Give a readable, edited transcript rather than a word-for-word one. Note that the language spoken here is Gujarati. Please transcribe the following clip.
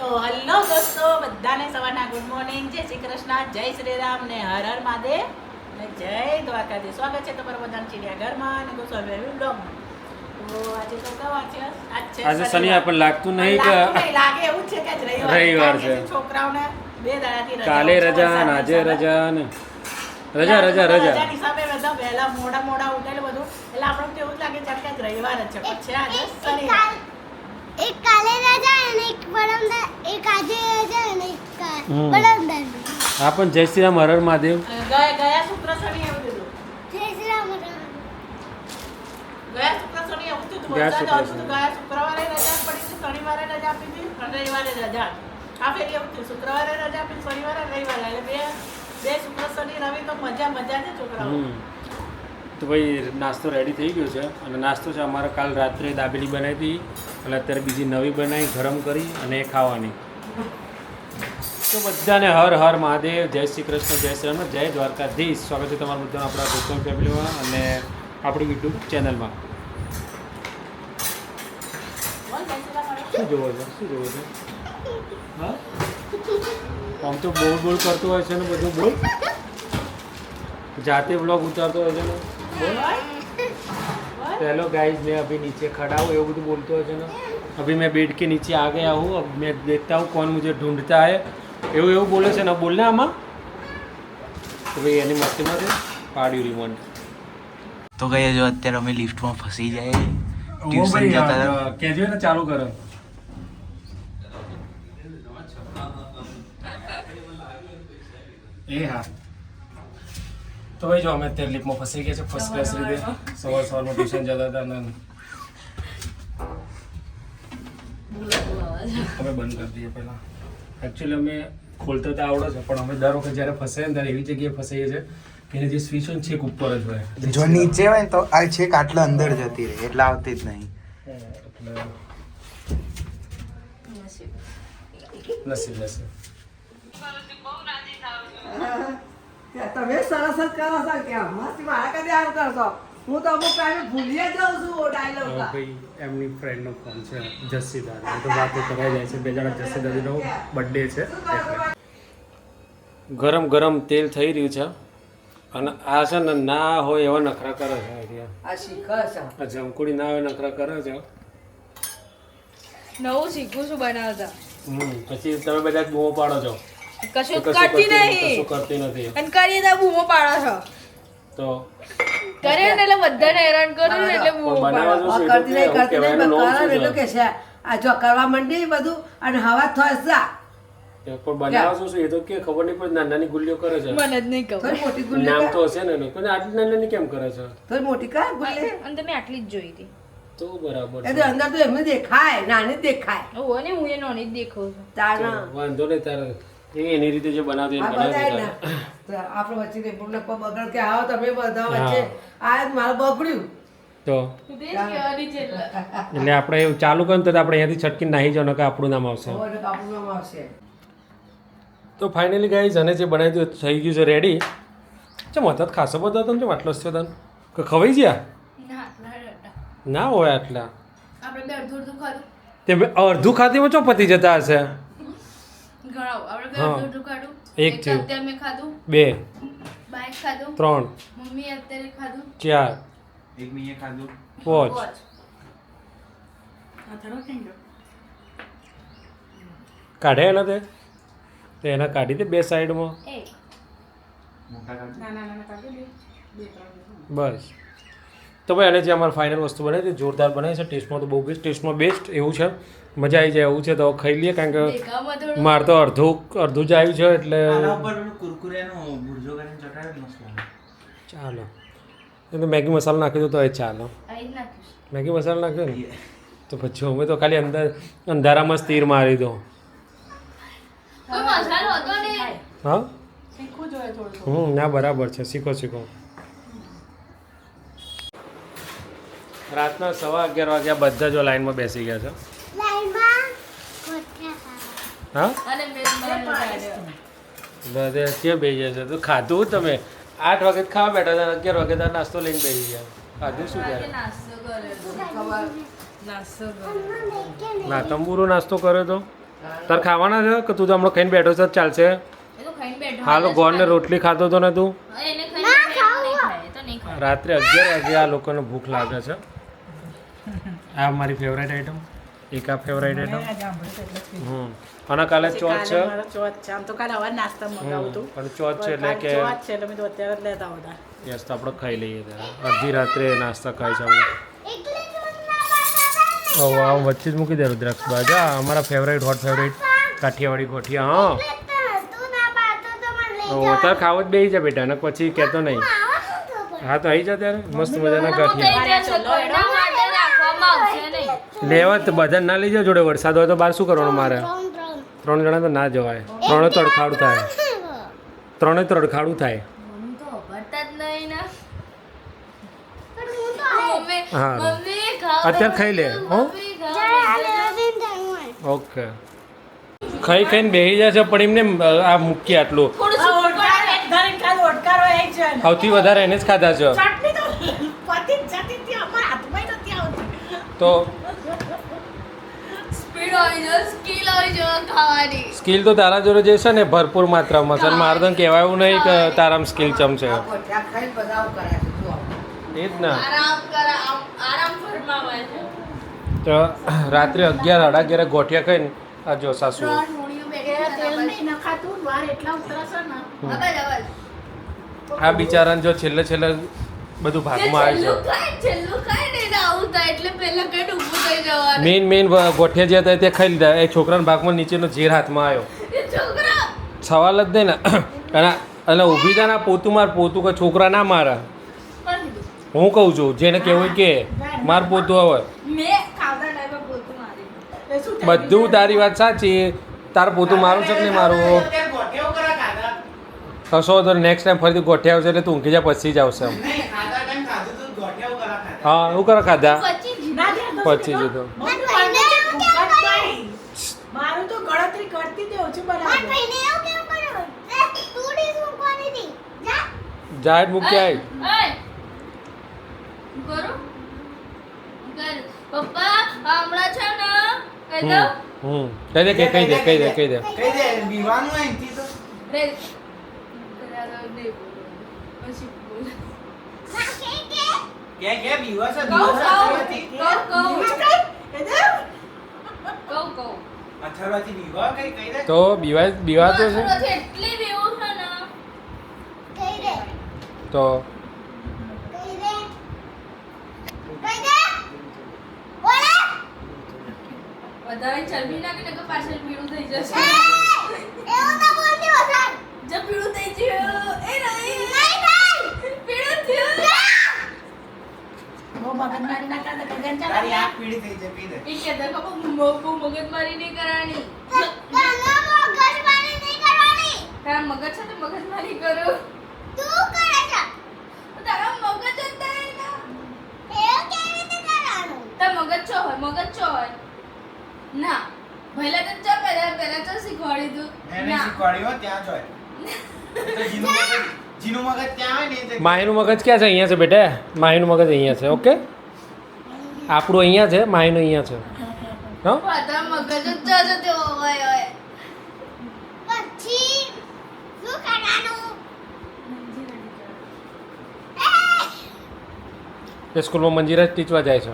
હેલો દોસ્તો, બધાને સવારના ગુડ મોર્નિંગ, જય શ્રી કૃષ્ણ, જય શ્રી રામ ને હર હર મહાદેવ ને જય દ્વારકાધીશ. સ્વાગત છે તમારા બધાના ચિડિયાઘરમાં અને ગોસ્વામી બ્લોગમાં. તો આજે તો કવા છે? આજે શનિવાર પણ લાગતું નહીં કે લાગે એવું છે કે રવિવાર છે. છોકરાઓને 2 દાડાથી રજા, કાલે રજા ને આજે રજા ને રજા રજા રજા રજાની હિસાબે બધા વહેલા મોડા ઉઠેલું બધું એટલે આપણને તો એવું જ લાગે છે કે રવિવાર જ છે, પણ છે આજે શનિવાર. એક કાલે રજા અને એક પરમદા, એક આજે રજા અને એક પરમદા. હા પણ જય શ્રી રામ હર હર મહાદેવ. ગયા શુક્ર શનિ એવું કીધું. જય શ્રી રામ. ગયા શુક્ર શનિ એવું કીધું. ગયા બધા શુક્ર જ હતું. ગયા શુક્રવારે રજા પડી હતી, શનિવારે રજા આપી હતી અને રવિવારે રજા. આ ફેરી એવું થયું, શુક્રવારે રજા આપી, શનિવારે રવિવારે, એટલે બે શુક્ર શનિ રવિ તો મજા છે છોકરાઓ. તો ભાઈ નાસ્તો રેડી થઈ ગયો છે અને નાસ્તો છે અમારે કાલ રાત્રે દાબેલી બનાવી હતી અને અત્યારે બીજી નવી બનાવી ગરમ કરી અને એ ખાવાની. તો બધાને હર હર મહાદેવ, જય શ્રી કૃષ્ણ, જય શ્રી રામ, જય દ્વારકાધીશ. સ્વાગત છે તમારું બધાનું આપણા ગોસ્વામી ફેમિલીમાં અને આપણી યુટ્યુબ ચેનલમાં. શું જોવો છો? હા, આમ તો બોલ કરતો હોય છે ને બધું બોલ, જાતે વ્લોગ ઉતારતો હોય છે ને बोल। चलो गाइस मैं अभी नीचे खड़ा हूँ, એવું બધું बोलते हो ना। अभी मैं बेड के नीचे आ गया हूँ, अब मैं देखता हूँ कौन मुझे ढूंढता है। એવું એવું બોલે છે ને, બોલને આમાં તો ભાઈ એની મસ્તીમાં છે પાડ્યું રિમોટ. તો કહીએ જો અત્યારે અમે લિફ્ટમાં ફસી જાય, ટ્યુશન જતા હતા. કહેજો ને ચાલુ કરો. એ હા, તો ભાઈ જો અમે અત્યારે લિફ્ટમાં ફસી ગયા છે ફર્સ્ટ ક્લાસ રીતે. સવારમાં ટ્યુશન જતા હતા ને અમે બંધ કરી દઈએ પહેલાં. એકચ્યુઅલી અમે ખોલતા તો આવડે છે પણ અમે દર વખત જ્યારે ફસાઈએ ને ત્યારે એવી જગ્યાએ ફસાઈએ છીએ કે એની જે સ્વિચ હોય ને છેક ઉપર જ હોય. જો નીચે હોય ને તો આ છેક આટલા અંદર જતી રહે એટલે આવતી જ નહીં. નસીબ નસીબ. તમે સરસ જ કરો છો કે મસ્ત મારા કદી આવું કરશો. હું તો અમુક ટાઈમે ભૂલી જ જાઉં છું ડાયલોગ. ભાઈ એમની ફ્રેન્ડનો ફોન છે જસ્સી દાદા, તો વાતો કરાઈ જાય છે. બે જણા જસ્સી દાદીનો બર્થડે છે એટલે ગરમ ગરમ તેલ થઈ રહ્યું છે અને આ છે ને ના હોય એવા નખરા કરે છે. આ શીખ છે. આ જમકુડી ના હોય નખરા કરે છે. નવું શીખું છું બનાવતા. પછી તમે બધા જ બૂમો પાડો છો. કશું કરતી નહીં. કશું કરતી નથી. અને કરીએ તો બૂમો પાડો છો. તો કરીએ ને એટલે બધાને હેરાન કરું ને એટલે બૂમો બનાવવા પાડો. જો શું કરતી નહીં કરતી નહીં કહેવાનું નામ કરે શું એટલું છે? કે છે આ જો કરવા માંડી બધું અને હવા થોડા પણ બનાવવા શું એ તો કે ખબર નહીં પડે. નાની ગુલ્લીઓ કરે છે. મને જ નહીં ખબર. થોડી મોટી ગુલ્લી નામ તો હશે ને એનું. પણ આટલી નાની કેમ કરે છે? થોડી મોટી કર ગુલ્લી. અને તમે આટલી જ જોઈ હતી. તો બરાબર એ છે. તો અંદર તો એમને દેખાય નાની જ દેખાય ઓહો ને હું એ નોની જ દેખાઉં છું. તારા વાંધો નહીં તારે એ એની રીતે જે બનાવતી આ બધાય ને આપણે વચ્ચે ને પૂર્ણ બગડ કે આવો તમે બધા વચ્ચે આ જ મારું બગડ્યું. તો તું તે જ કહેવાની છે એટલે. એટલે આપણે એવું ચાલુ કરીએ તો આપણે અહીંયાથી છટકીને નાહી જાવ કે આપણું નામ આવશે. હવે કાપડમાં આવશે. તો ફાઇનલી ગાઈઝ અને જે બનાવી દીધું થઈ ગયું છે રેડી. ચમ હતા ખાસો બધો હતો ને ચમ આટલો જ થયો તને કે ખવાઈ ગયા ના હોય આટલા. આપણે બે અડધું અડધું ખાધું. તે અડધું ખાતીમાં ચો પતી જતા હશે. ઘણાઓ આપણે બે હા. અડધું અડધું ખાધું. એક થયું. અત્યારે મેં ખાધું. 2 બાઈક ખાધું. 3 મમ્મી અત્યારે ખાધું. 4 એક મીએ ખાધું. 5 કાઢે એના તે એના કાઢી દે બે સાઈડમાં એક મોટા ખાધું. બસ. તો ભાઈ અને જે અમારે ફાઇનલ વસ્તુ બને છે જોરદાર બને છે. ટેસ્ટમાં તો બહુ બેસ્ટ, ટેસ્ટમાં બેસ્ટ એવું છે. મજા આવી જાય એવું છે તો ખાઈ લઈએ કારણ કે દેખાવમાં થોડું મારે તો અડધું જ આવ્યું છે એટલે આના ઉપર પેલું કુરકુરેનો ભુરજો કરીને ચટાડે મસ્ત લાગે. ચાલો. એ તો મેગી મસાલો નાખી દો તો એ ચાલો. અહીં જ નાખીશ. મેગી મસાલો નાખ્યો ને તો પછી અમે તો ખાલી અંધારામાં જ તીર મારી દો. કોઈ મસાલો હતો ને. હા શીખવું જોઈએ થોડું. ના બરાબર છે, શીખો. રાતના 11:15 વાગ્યા બધા જો લાઈનમાં બેસી ગયા છે. લાઈનમાં કોઠા હા અને મેં બનાવ્યું. બધે ક્યાં બેસી ગયા છે? તો ખાધું તમે 8 વાગે ખાવા બેઠા હતા, 11 વાગે તાર નાસ્તો લઈને બેસી ગયા. ખાધું શું ત્યારે? નાસ્તો કર્યો. નાસ્તો કર્યો. ના તંબુરો નાસ્તો કર્યો તો તાર ખાવાના છે કે તું તો હમણાં ખાઈને બેઠો છે તો ચાલશે એ તો ખાઈને બેઠો હાલો ગોળ ને રોટલી ખાતો તો ને તું એને ખાઈને બેઠો, નહીં ખાય તો નહીં ખાય. રાત્રે 11 વાગે આ લોકોને ભૂખ લાગે છે આ મારી ફેવરેટ આઈટમ એક આ ફેવરેટ આઈટમ અને કાલે ચોથ છે મારો ચોથ છે આમ તો કાલે હવે નાસ્તા મંગાવું હતું પણ ચોથ છે એટલે કે ચોથ છે એટલે મેં તો અત્યારે જ લેતા હતા યસ તો આપણે ખાઈ લઈએ ત્યારે અડધી રાત્રે નાસ્તા ખાઈ છે આપણે એકલી તું ના પાડતા ઓ વાવ વચ્ચે જ મૂકી દે રુદ્રાક્ષ બાજા અમારા ફેવરેટ હોટ ફેવરેટ કાઠિયાવાડી ગોઠિયા હા તું ના પાડતો તો મને લઈ ઓ તાર ખાવો જ બેસી જા બેટા ને પછી કહેતો નહીં હા તો આવી જા ત્યારે મસ્ત મજાના હું થઈ ગાંઠિયા જશે, કોઈના માટે રાખવામાં આવશે નહીં. લેવા તો બધા ના લઈ જાઓ જોડે વરસાદ હોય તો બહાર શું કરવાનું મારે ત્રણ 3 જણા તો ના જવાય ત્રણે તડખાડું થાય ત્રણે તડખાડું થાય મમ્મી તો ભરતા જ નહીં ને. પણ હું તો આવે મમ્મી હા. મમ્મી ખાવા અત્યારે ખાઈ લે, હો? મમ્મી જરા ખાવા લેવા દે ને જાણવા ઓકે ખાઈ ખાઈને બેસી જાય છે પણ એમને આ મૂકી આટલું થોડું આ સૂકું ઓડકાર પડે. એક ધરીને ખાલી ઓડકાર હોય એક જણ. સૌથી વધારે એને જ ખાધા છે ચટણી તો પતી જ જતી હતી અમારા હાથમાં ય નથી આવતી તો સ્પીડ આવી જાય, સ્કિલ આવી જાય ખાવાની. સ્કિલ તો તારા જોડે જે છે ને ભરપૂર માત્રામાં છે અને મારે તો કહેવાય એવું નહીં કે તારામાં સ્કિલ ચમશે આ ગોઠિયા ખાઈને બધા આવું કરે છે જુઓ. એ જ ને આરામ કર, આરામ ફરમાવાય છે. તો રાત્રે 11 સાડા 11 ગોઠિયા ખાઈને આ જો સાસુ ત્રણ મૂળીઓ બેઠી તેલ છે. નહીં નખાતું વાર એટલા ઉતરશે ને અવાજ, અવાજ. આ બિચારાને જો છેલ્લે બધું ભાગમાં આવે છેલ્લું ખાય ને એટલે આવું થાય એટલે પહેલા કઈ ઊભું થઈ જવાનું. મેઇન ગોઠિયા જે હતા તે ખાઈ લીધા એ છોકરાના ભાગમાં નીચેનો ઝેર હાથમાં આવ્યો એ છોકરા સવાલ જ નહીં ને અને ઊભી થાય ને પોતું માર પોતું કે છોકરા ના મારા કોણ કીધું? હું કહું છું જેને કહેવું કે માર પોતું હવે મેં ખાવતા ટાઈમે પોતું મારી. એ શું થાય? બધું તારી વાત સાચી તાર પોતું મારું છે કે નહીં મારું અત્યારે ગોઠિયો કરા ખાધા કશો તો નેક્સ્ટ ટાઈમ ફરીથી ગોઠિયા આવશે એટલે તું ઊંઘી જા પછી જ આવશે નહીં ખાધા ટાઈમ ખાધું તું ગોઠિયો કરા ખાધા હા હું કરો ખાધા પછી જ. ના ધ્યાન દો પછી શું જતો. કીધું? મને ભૂખ જ નહીં. મારું તો ગણતરી કરતી જ ઓછું માર બરાબર ભાઈને એવું કેમ કર્યું તું ડીશ મૂકવાની હતી જા જાહેર મૂકી આવી એય! હું કરું? હું કરું. પપ્પા હમણાં છે ને કહી દઉં? કહી દે કે કહી દે કહી દે કહી દે કઈ દે બીવાનું અહીંથી તો રે. બરાબર નહીં બોલવાનું. પછી બોલ. ના કે કે બીવા છે કહું, બીવા કહું. હતી કહું, કહું. કહું, કહું. અથર્વાથી બીવા કઈ કઈ દે તો બીવા તો છે નથી, એટલી બેવું છે ને. કહી દે તો કહી દે કહી દે બોલે વધારે ચરબી નાખે ને તો પાછળ પીળું થઈ એ, જશે. એવું તો બોલતી વસાડ જો પીળું થઈ ગયું. એ નહીં. નહીં થાય પીળું થયું. બહુ મગજમારી ના કરે તો ગંજા તારી લાગે. આંખ પીળી થઈ જાય પી દે એ કહેતા બહુ મગજમારી નહીં કરવાની. તને મગજમારી નહીં કરવાની તારા મગજ છે તો મગજમારી કરું. તું કરે છે તારા મગજ જ નહીં ને. એવું કેવી રીતે કરવાનું તાર મગજ ચો હોય, મગજ ચો હોય. ના પહેલા તો ચો પહેલા તો શીખવાડી દઉં. એને ના. શીખવાડ્યો ત્યાં જ હોય તો જીનું મગજ ત્યાં હોય ને એ માહીનું મગજ ક્યાં છે અહીંયા છે બેટા માહીનું મગજ અહીંયા છે ઓકે આપણું અહીંયા છે માહીનું અહીંયા છે હા પણ તારા મગજ જ ચો છે તે હોય હોય. પછી શું કરવાનું એ સ્કૂલમાં મંજીરા ટીચવા જાય છે